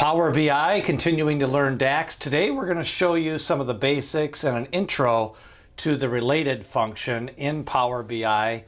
Power BI, continuing to learn DAX. Today we're going to show you some of the basics and an intro to the related function in Power BI.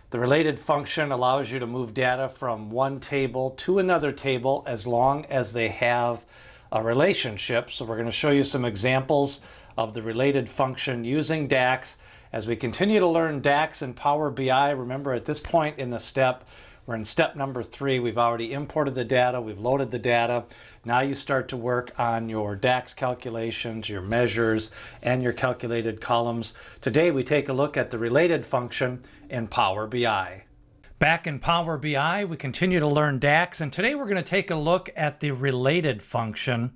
The related function allows you to move data from one table to another table as long as they have a relationship. So we're going to show you some examples of the related function using DAX. As we continue to learn DAX and Power BI, remember at this point in the step, we're in step number 3. We've already imported the data. We've loaded the data. Now you start to work on your DAX calculations, your measures, and your calculated columns. Today we take a look at the related function in Power BI. Back in Power BI, we continue to learn DAX, and today we're going to take a look at the related function.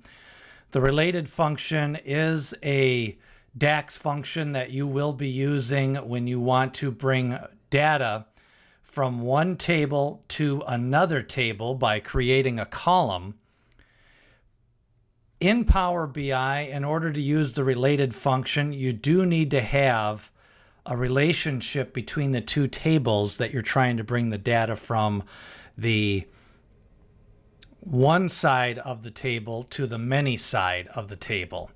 The related function is a DAX function that you will be using when you want to bring data from one table to another table by creating a column. In Power BI, in order to use the related function, you do need to have a relationship between the two tables that you're trying to bring the data from the one side of the table to the many side of the table.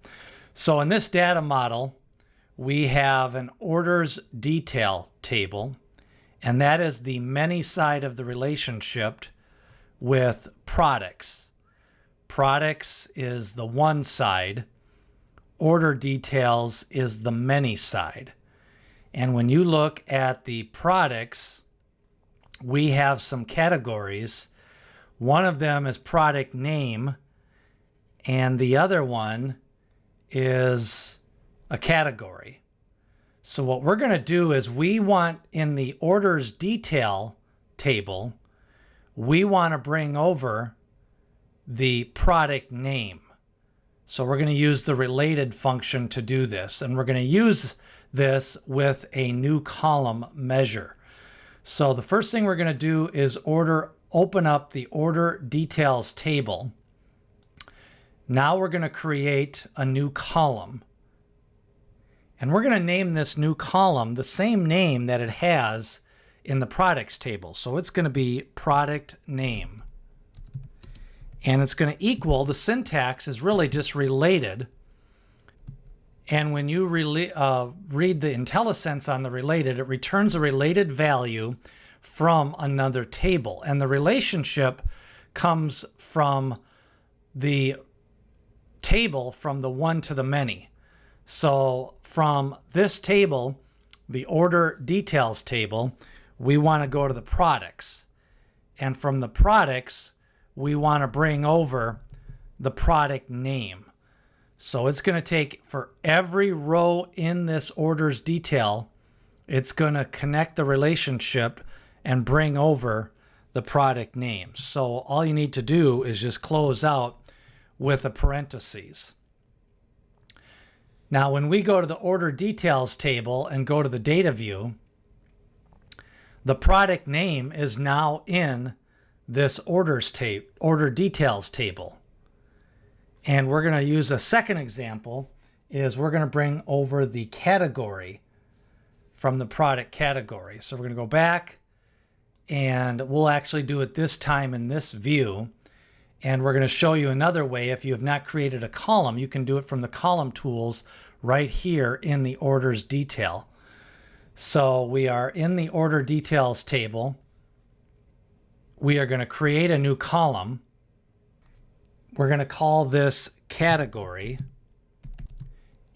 So in this data model, we have an orders detail table, and that is the many side of the relationship with products. Products is the one side. Order details is the many side. And when you look at the products, we have some categories. One of them is product name, and the other one is a category. So what we're going to do is we want in the orders detail table, we want to bring over the product name. So we're going to use the related function to do this, and we're going to use this with a new column measure. So the first thing we're going to do is open up the order details table. Now we're going to create a new column. And we're going to name this new column the same name that it has in the products table. So it's going to be product name. And it's going to equal, the syntax is really just related. And when you read the IntelliSense on the related, it returns a related value from another table. And the relationship comes from the table from the one to the many. So from this table, the order details table, we want to go to the products. And from the products, we want to bring over the product name. So it's going to take, for every row in this orders detail, it's going to connect the relationship and bring over the product name. So all you need to do is just close out with a parentheses. Now, when we go to the order details table and go to the data view, the product name is now in this order details table. And we're going to use a second example, is we're going to bring over the category from the product category. So we're going to go back, and we'll actually do it this time in this view. And we're going to show you another way. If you have not created a column, you can do it from the column tools right here in the orders detail. So we are in the order details table. We are going to create a new column. We're going to call this category,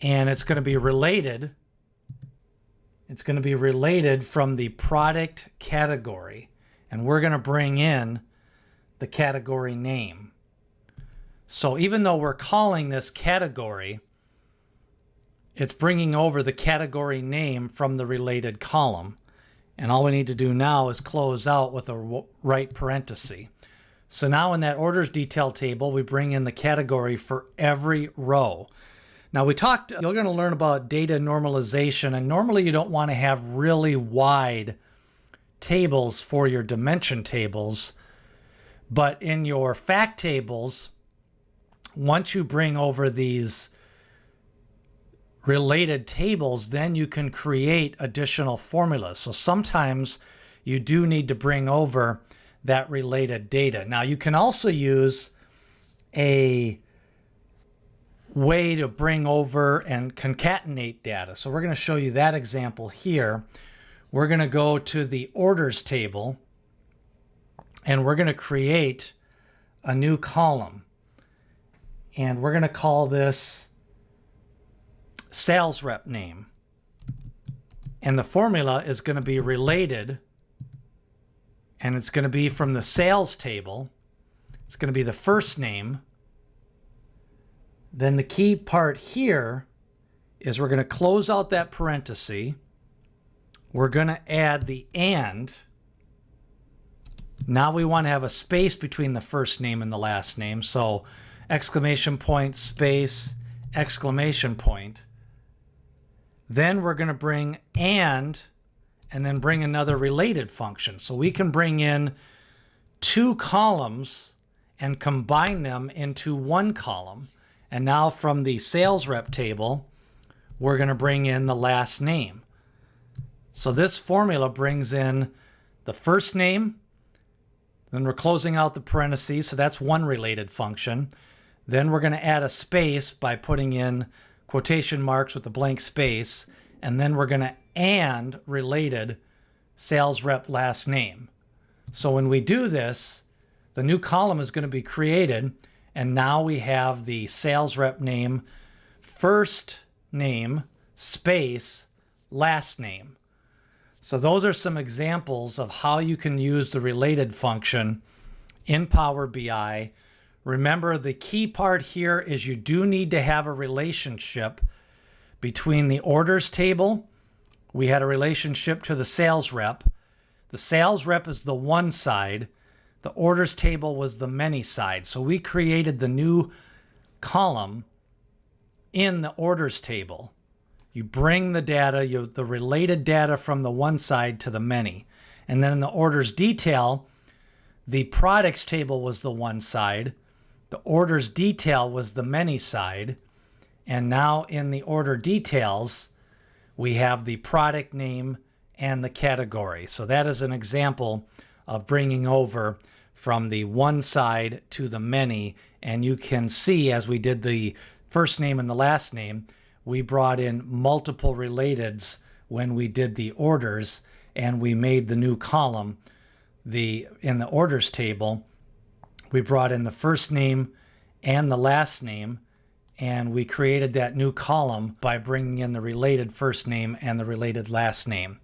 and it's going to be related. It's going to be related from the product category, and we're going to bring in the category name. So even though we're calling this category, it's bringing over the category name from the related column. And all we need to do now is close out with a right parenthesis. So now in that orders detail table, we bring in the category for every row. Now you're going to learn about data normalization, and normally you don't want to have really wide tables for your dimension tables. But in your fact tables, once you bring over these related tables, then you can create additional formulas. So sometimes you do need to bring over that related data. Now you can also use a way to bring over and concatenate data. So we're going to show you that example here. We're going to go to the orders table and we're going to create a new column. And we're going to call this sales rep name. And the formula is going to be related, and it's going to be from the sales table. It's going to be the first name. Then the key part here is we're going to close out that parenthesis. We're going to add the and. Now we want to have a space between the first name and the last name. So exclamation point, space, exclamation point. Then we're going to bring and then bring another related function. So we can bring in two columns and combine them into one column. And now from the sales rep table, we're going to bring in the last name. So this formula brings in the first name, then we're closing out the parentheses, so that's one related function. Then we're going to add a space by putting in quotation marks with a blank space, and then we're going to and related sales rep last name. So when we do this, the new column is going to be created, and now we have the sales rep name, first name, space, last name. So those are some examples of how you can use the related function in Power BI. Remember, the key part here is you do need to have a relationship between the orders table. We had a relationship to the sales rep. The sales rep is the one side. The orders table was the many side. So we created the new column in the orders table. You bring the data, the related data from the one side to the many. And then in the orders detail, the products table was the one side. The orders detail was the many side. And now in the order details, we have the product name and the category. So that is an example of bringing over from the one side to the many. And you can see, as we did the first name and the last name, we brought in multiple relateds when we did the orders, and we made the new column. In the orders table, we brought in the first name and the last name, and we created that new column by bringing in the related first name and the related last name.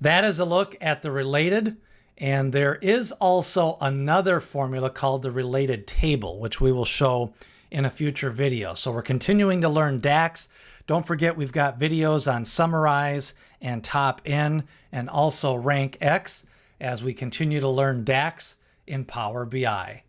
That is a look at the related, and there is also another formula called the related table, which we will show in a future video. So we're continuing to learn DAX. Don't forget, we've got videos on Summarize and Top N and also Rank X as we continue to learn DAX in Power BI.